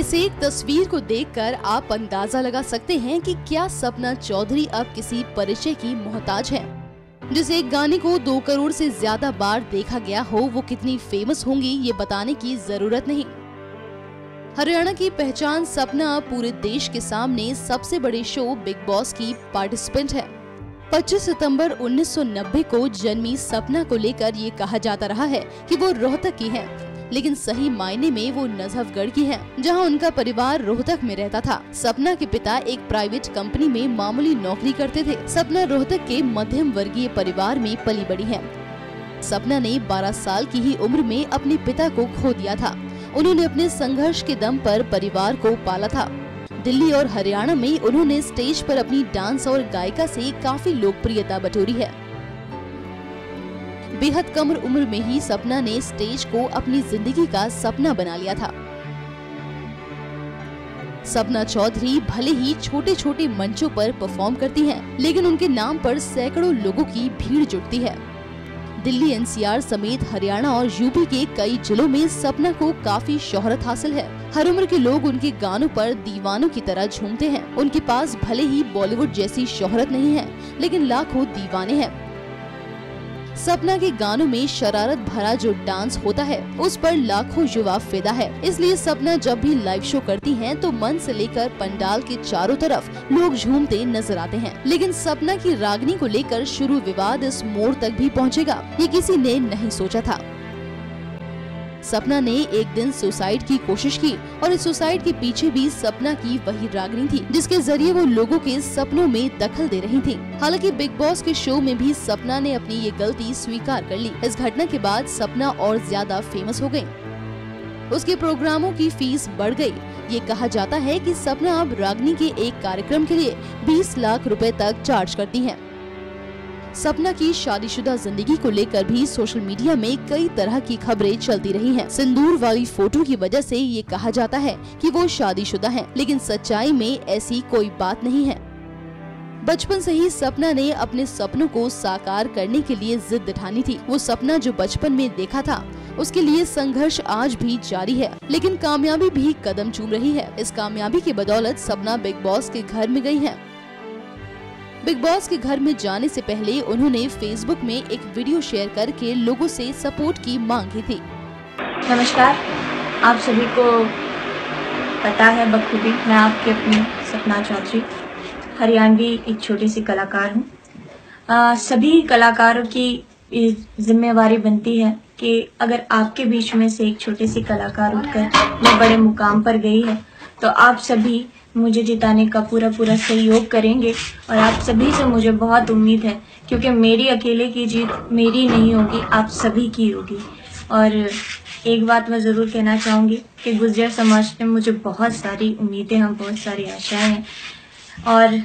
इस एक तस्वीर को देखकर आप अंदाजा लगा सकते हैं कि क्या सपना चौधरी अब किसी परिचय की मोहताज है। जिस एक गाने को 2 करोड़ से ज्यादा बार देखा गया हो वो कितनी फेमस होंगी ये बताने की जरूरत नहीं। हरियाणा की पहचान सपना अब पूरे देश के सामने सबसे बड़े शो बिग बॉस की पार्टिसिपेंट है। 25 सितंबर 1990 को जन्मी सपना को लेकर ये कहा जाता रहा है कि वो रोहतक की है, लेकिन सही मायने में वो नजफगढ़ की है, जहां उनका परिवार रोहतक में रहता था। सपना के पिता एक प्राइवेट कंपनी में मामूली नौकरी करते थे। सपना रोहतक के मध्यम वर्गीय परिवार में पली बड़ी है। सपना ने 12 साल की ही उम्र में अपने पिता को खो दिया था। उन्होंने अपने संघर्ष के दम पर परिवार को पाला था। दिल्ली और हरियाणा में उन्होंने स्टेज पर अपनी डांस और गायिका से काफी लोकप्रियता बटोरी है। बेहद कम उम्र में ही सपना ने स्टेज को अपनी जिंदगी का सपना बना लिया था। सपना चौधरी भले ही छोटे छोटे मंचों पर परफॉर्म करती हैं, लेकिन उनके नाम पर सैकड़ों लोगों की भीड़ जुटती है। दिल्ली, एनसीआर समेत हरियाणा और यूपी के कई जिलों में सपना को काफी शोहरत हासिल है। हर उम्र के लोग उनके गानों पर दीवानों की तरह झूमते हैं। उनके पास भले ही बॉलीवुड जैसी शोहरत नहीं है, लेकिन लाखों दीवाने हैं। सपना के गानों में शरारत भरा जो डांस होता है उस पर लाखों युवा फिदा है। इसलिए सपना जब भी लाइव शो करती हैं तो मंच से लेकर पंडाल के चारों तरफ लोग झूमते नजर आते हैं। लेकिन सपना की रागनी को लेकर शुरू विवाद इस मोड़ तक भी पहुंचेगा, ये किसी ने नहीं सोचा था। सपना ने एक दिन सुसाइड की कोशिश की और इस सुसाइड के पीछे भी सपना की वही रागनी थी, जिसके जरिए वो लोगों के सपनों में दखल दे रही थी। हालांकि बिग बॉस के शो में भी सपना ने अपनी ये गलती स्वीकार कर ली। इस घटना के बाद सपना और ज्यादा फेमस हो गयी। उसके प्रोग्रामों की फीस बढ़ गई। ये कहा जाता है कि सपना अब रागनी के एक कार्यक्रम के लिए 20 लाख रुपए तक चार्ज करती हैं। सपना की शादीशुदा जिंदगी को लेकर भी सोशल मीडिया में कई तरह की खबरें चलती रही हैं। सिंदूर वाली फोटो की वजह से ये कहा जाता है कि वो शादीशुदा हैं, लेकिन सच्चाई में ऐसी कोई बात नहीं है। बचपन से ही सपना ने अपने सपनों को साकार करने के लिए जिद ठानी थी। वो सपना जो बचपन में देखा था उसके लिए संघर्ष आज भी जारी है, लेकिन कामयाबी भी कदम चूम रही है। इस कामयाबी की बदौलत सपना बिग बॉस के घर में गई है। बिग बॉस के घर में जाने से पहले उन्होंने फेसबुक में एक वीडियो शेयर करके लोगों से सपोर्ट की मांग की थी। नमस्कार, आप सभी को पता है बखूबी मैं आपकी अपनी सपना चौधरी हरियाणवी एक छोटी सी कलाकार हूँ। सभी कलाकारों की जिम्मेवारी बनती है कि अगर आपके बीच में से एक छोटी सी कलाकार उठकर मैं बड़े मुकाम पर गई है तो आप सभी मुझे जिताने का पूरा सहयोग करेंगे। और आप सभी से मुझे बहुत उम्मीद है, क्योंकि मेरी अकेले की जीत मेरी नहीं होगी, आप सभी की होगी। और एक बात मैं ज़रूर कहना चाहूँगी कि गुर्जर समाज में मुझे बहुत सारी उम्मीदें हैं, बहुत सारी आशाएं हैं। और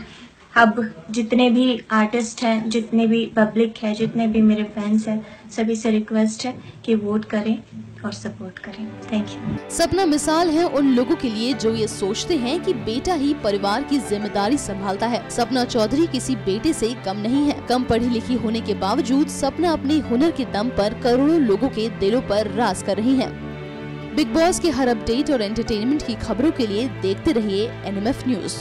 अब जितने भी आर्टिस्ट हैं, जितने भी पब्लिक है, जितने भी मेरे फैंस हैं, सभी से रिक्वेस्ट है कि वोट करें और सपोर्ट करें। Thank you. सपना मिसाल है उन लोगों के लिए जो ये सोचते हैं कि बेटा ही परिवार की जिम्मेदारी संभालता है। सपना चौधरी किसी बेटे से कम नहीं है। कम पढ़ी लिखी होने के बावजूद सपना अपने हुनर के दम पर करोड़ों लोगों के दिलों पर राज कर रही हैं। बिग बॉस के हर अपडेट और एंटरटेनमेंट की खबरों के लिए देखते रहिए NMF न्यूज।